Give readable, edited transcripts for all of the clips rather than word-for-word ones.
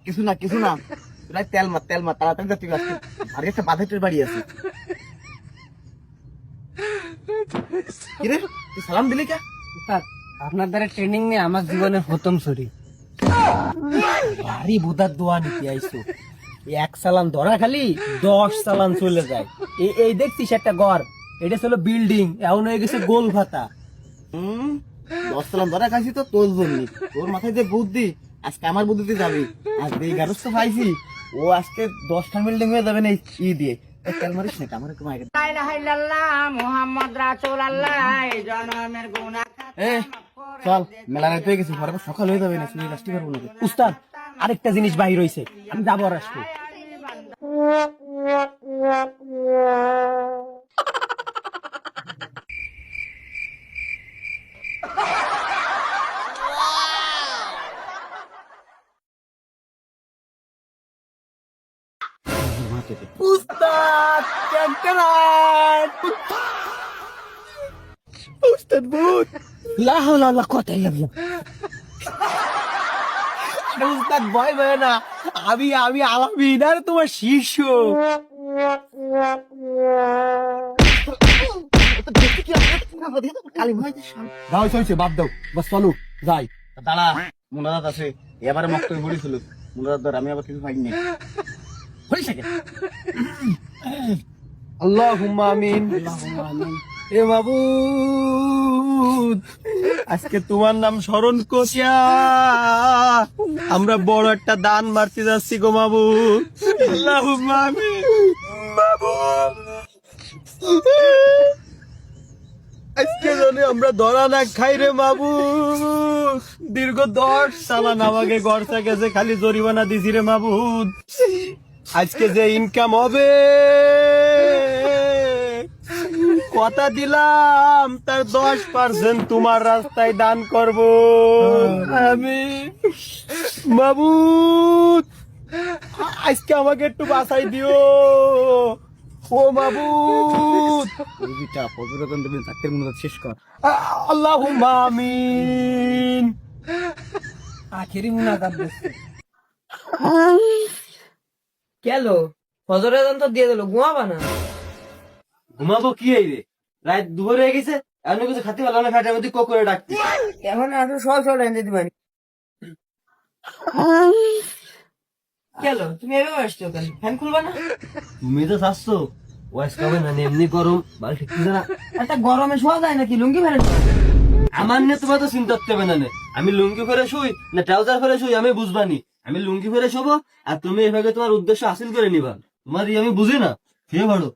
কিছু না কিছু না, তেল মার তাড়াতাড়ি তুই আজকে আর একটা বাধেটের বাড়ি আছে। কিরে তুই সালাম দিলি কে? উস্তাদ, আপনার দ্বারা ট্রেনিং নিয়ে আমার জীবনের প্রথম ছড়ি ভারী বুধার দোয়া নিতে আইসো। এক সালাম ধরা খালি 10 সালাম চলে যায়। এই দেখছিস একটা ঘর, এটা ছিল বিল্ডিং, এখন হয়ে গেছে গোল ভাতা। 10 সালাম ধরা খাইছি তো তোর জন্য, তোর মাথায় যে বুদ্ধি আজকে আমার বুদ্ধিতে যাবি। আজকে এই গারস্থ পাইছি, ও আজকে 10টা বিল্ডিং হয়ে যাবে না ই দিয়ে। তেল মারিস না আমার একটু মাইকে। চল মেলা রাত হয়ে গেছে, ঘরে সকাল হয়ে যাবে না, শুনে রাস্তি পারবো না। উস্তাদ, আরেকটা জিনিস বাহির হইছে, আমি যাবো আর আসবো। উস্তাদ উস্তাদ ভূত লা হাওলা ওয়ালা কুওয়াতা ইল্লা বিল্লাহ। উস্তাদ ভয় ভয় না, আমি আলামিন আর তোমার শিষ্য। বাদ দাও, বাস চলো যাই। দাঁড়া, মুনারাত আছে, এবারে মক্ত পড়েছিল মুনারাত ধর, আমি আবার কিছু পাইনি। আল্লাহুম্মা আমিন। এ মাবুদ, আজকে তোমার নাম স্মরণ করিয়া আমরা বড় একটা দান মারতে যাচ্ছি গো মাবুদ। আল্লাহুম্মা আমিন। মাবুদ, আজকে জানি আমরা ধরা না খাই রে মাবুদ। দীর্ঘ 10 সালান আমাকে গড়তে গেছে, খালি জরিমানা দিছি রে মাবুদ। আজকে যে ইনকাম হবে কথা দিলাম, তার 10% তোমার রাস্তায় দান করব আমি। মাবুদ, আজকে আমাকে একটু বাঁচাই দিও ও মাবুদ। শেষ কর। আল্লাহুম্মা আমিন। আখেরি মুনাজাত দিচ্ছি। কেলো ফজরের আজান তো দিয়ে দিল, ঘুমাবা না? ঘুমাবো কি এই রে, রাত দুপুর হয়ে গেছে, এমন কিছু খাতে পারলাম না, ফ্যাটের মধ্যে করে ডাকতি। এখন আসো সব টাইম দিতে পারি। কেলো তুমি এভাবে আসছো কেন? ফ্যান খুলবা না? তুমি তো চাচ্ছো ওয়াইস খাবে না, এমনি গরম বাল ঠিক না। একটা গরমে শোয়া যায় নাকি? লুঙ্গি ফেলে আমার নিয়ে তোমার তো চিন্তা করতে হবে না নে। আমি লুঙ্গি ফেরে শুই না ট্রাউজার ফেরে শুই আমি বুঝবানি। আমি লুঙ্গি ফেরে শোবো আর তুমি এভাবে তোমার উদ্দেশ্য হাসিল করে নিবা। তোমার আমি বুঝি না, খেয়ে ভালো।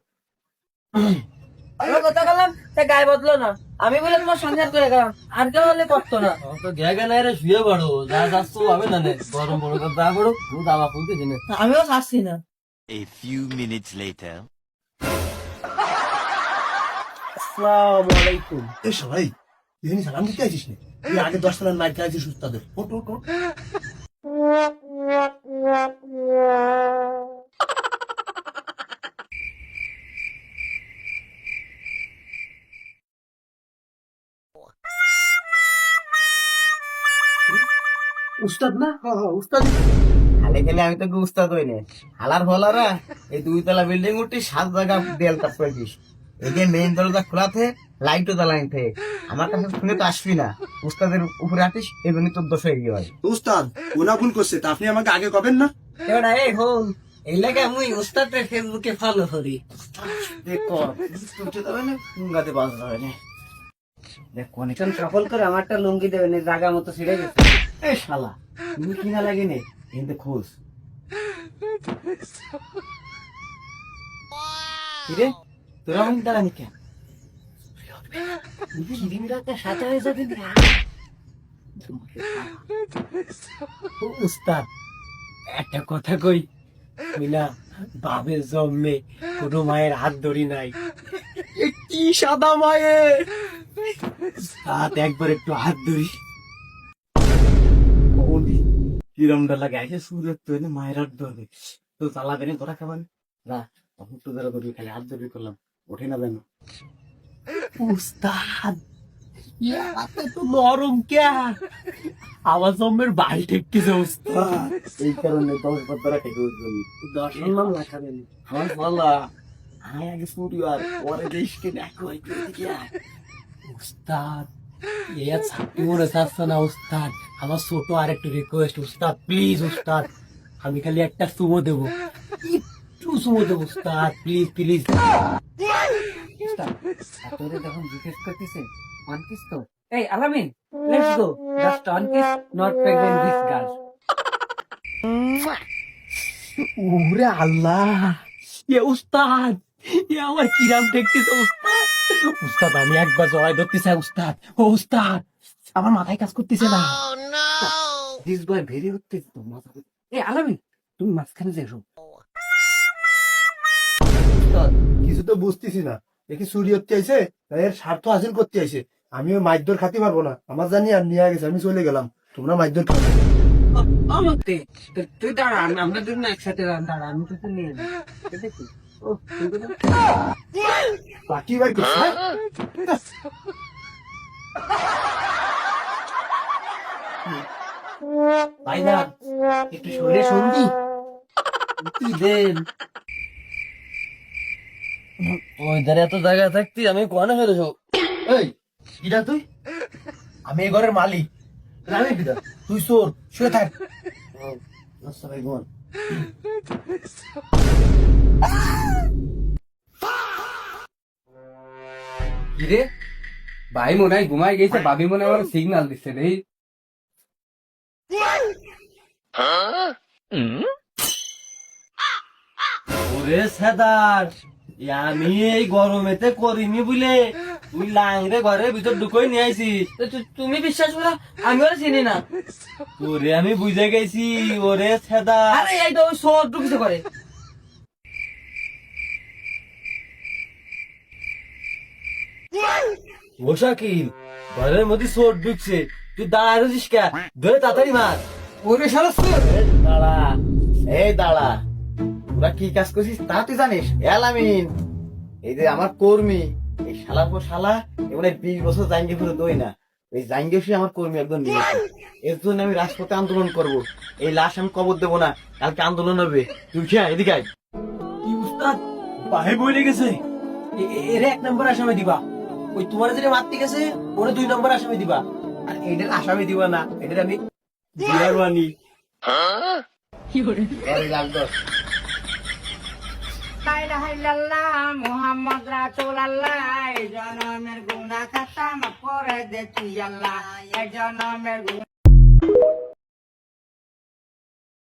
কথা বললাম তা গায়ে বদলো না, আমি বলে তোমার সংসার করে গেলাম, আর কেউ হলে করতো না। তো গ্যাগে নাই রে, শুয়ে পড়ো, যা যাচ্ছ হবে না নে, গরম পড়ো যা করো, তুমি দাবা ফুলতে দিনে। আমিও খাচ্ছি না। A few minutes later. আসসালামু আলাইকুম। এ সবাই এখানে সালাম দিতে আসিস না, তুই আগে 10 সালাম মার খেয়ে আসিস উস্তাদের। ওঠ ওঠ ওঠ। উস্তাদ না? উস্তাদ খালে খেলে আমি তোকে উস্তাদ হই না। হালার ফলারা এই 2 তলা বিল্ডিং উঠি 7 জায়গা দেয়াল কাজ করেছিস। এই যে মেইন দরজা খোলাতে লাইটও জ্বালানি থে, আমার কাছে শুনে তো আসবি না। উস্তাদের উপরে আটিস, এই জন্য তোর দোষ হয়ে গিয়ে হয়। উস্তাদ ওনা ভুল করছে, তা আপনি আমাকে আগে কবেন না? এবার এই হন এই লাগে আমি উস্তাদের ফেসবুকে ফলো করি। দেখো তুলতে যাবে না, গাতে বাজ হবে না। দেখ কোন সফল করে আমারটা লুঙ্গি দেবেন, এই জায়গা মতো ছিঁড়ে গেছে। এই শালা তুমি কিনা লাগে নে কিন্তু খোঁজ। কিরে তোরা আমি দাঁড়ানি কেন? সাথে হয়ে যাবে না। উস্তাদ একটা কথা কই, তুই না বাপের জন্মে কোনো মায়ের হাত ধরি নাই, এ কি সাদা মায়ের হাত, একবার একটু হাত ধরি। কিরমটা লাগে আসে সুরের তো এনে মায়ের হাত ধরবে তো চালাবে না, তোরা খাবেন না। তখন তো ধরা ধরবি, খালি হাত ধরবি করলাম, ওঠে না যেন। উস্তাদ হাতে তো নরম কে আমার জমের বাল ঠেকতেছে উস্তাদ। এই কারণে 10 বার ধরে খেতে উঠবেন। 10 নাম লাগাবেন। আমার বলা আমি আগে সুরিয়ার পরে দেশকে দেখো এদিকে আয়। উস্তাদ ইয়া ছাত্রী মনে চাচ্ছে না উস্তাদ, আমার ছোট আরেকটু রিকোয়েস্ট উস্তাদ, প্লিজ উস্তাদ, আমি খালি একটা চুমো দেবো, একটু চুমো দেবো উস্তাদ, প্লিজ প্লিজ। তোরে যখন জিজ্ঞেস করতেছে ওয়ান কিস তো Hey, Alamin, let's go. Just one kiss, not pregnant this girl. ওরে আল্লাহ, এ উস্তাদ, এ আমার কিরাম দেখতেছে উস্তাদ। উস্তাদ আমি একবার জড়াই ধরতে চাই উস্তাদ। ও উস্তাদ, আমার মাথায় কাজ করতেছে না। দিস বয় ভেরি হচ্ছে তো মাথা। Hey, Alamin, তুমি মাঝখানে যাও। উস্তাদ, কিছু তো বুঝতেছি না। দেখি চুরি হতে আইছে, তাই এর স্বার্থ হাসিল করতে আইছে। আমিও মাইদর খাতে পারবো না, আমার জানি আর নিয়ে গেছে, আমি চলে গেলাম, তোমরা মাইদর খাবে। আমাকে তুই দাঁড়া, আমরা দুজন একসাথে দাঁড়া, আমি তোকে নিয়ে যাই। দেখি ও তুই কোথায়? বাকি ভাই কোথায়? ভাইনা একটু শরীরে সন্ধি কি দেন। ওই ধারে এত জায়গা থাকতি আমি কোয়ানে ফেলে যাবো। এই কিরা তুই? আমি এই ঘরের মালিক, আমি কিরা? তুই চোর, শুয়ে থাক। আচ্ছা ভাই বোন কিরে ভাই মনে হয় ঘুমাই গেছে, ভাবি মনে হয় সিগন্যাল দিচ্ছে রে। ওরে সেদার, আমি এই গরমেতে করিনি বুঝলে তুই লাংরে ঘরের ভিতর ঢুকোই নিয়ে আইছিস। তুমি বিশ্বাস করো, আমি ওরা চিনি না। ওরে আমি বুঝে গেছি, ওরে সেদার। আরে এই তো সব ঢুকছে করে। ও শাকিল, ঘরের মধ্যে চোর ঢুকছে, তুই দাঁড়ায় রয়েছিস কে? ধরে তাড়াতাড়ি মার। ওরে শালা চোর। দাঁড়া, এই দাঁড়া, তোরা কি কাজ করছিস তা তুই জানিস? এলামিন এই যে আমার কর্মী, এই শালার পর শালা এবারে 20 বছর জাঙ্গি করে দই না, এই জাঙ্গি এসে আমার কর্মী একদম নিয়েছে। এর জন্য আমি রাজপথে আন্দোলন করব। এই লাশ আমি কবর দেবো না, কালকে আন্দোলন হবে। তুই খেয়া এদিকে আয়। কি উস্তাদ, বাহে বইলে গেছে, এর 1 নম্বর আসামে দিবা। ওই তোমার যেটা মারতে গেছে ওরে 2 নম্বর আসামে দিবা। আর এটার আসামি দিব না, এটার আমি বিয়ার বানি। এর লাগতো। লা ইলাহা ইল্লাল্লাহ মুহাম্মদ রাসূলুল্লাহ, এই জনমের গুনাহ খাতা মাফ করে দে তুই আল্লাহ, এই জনমের গুনাহ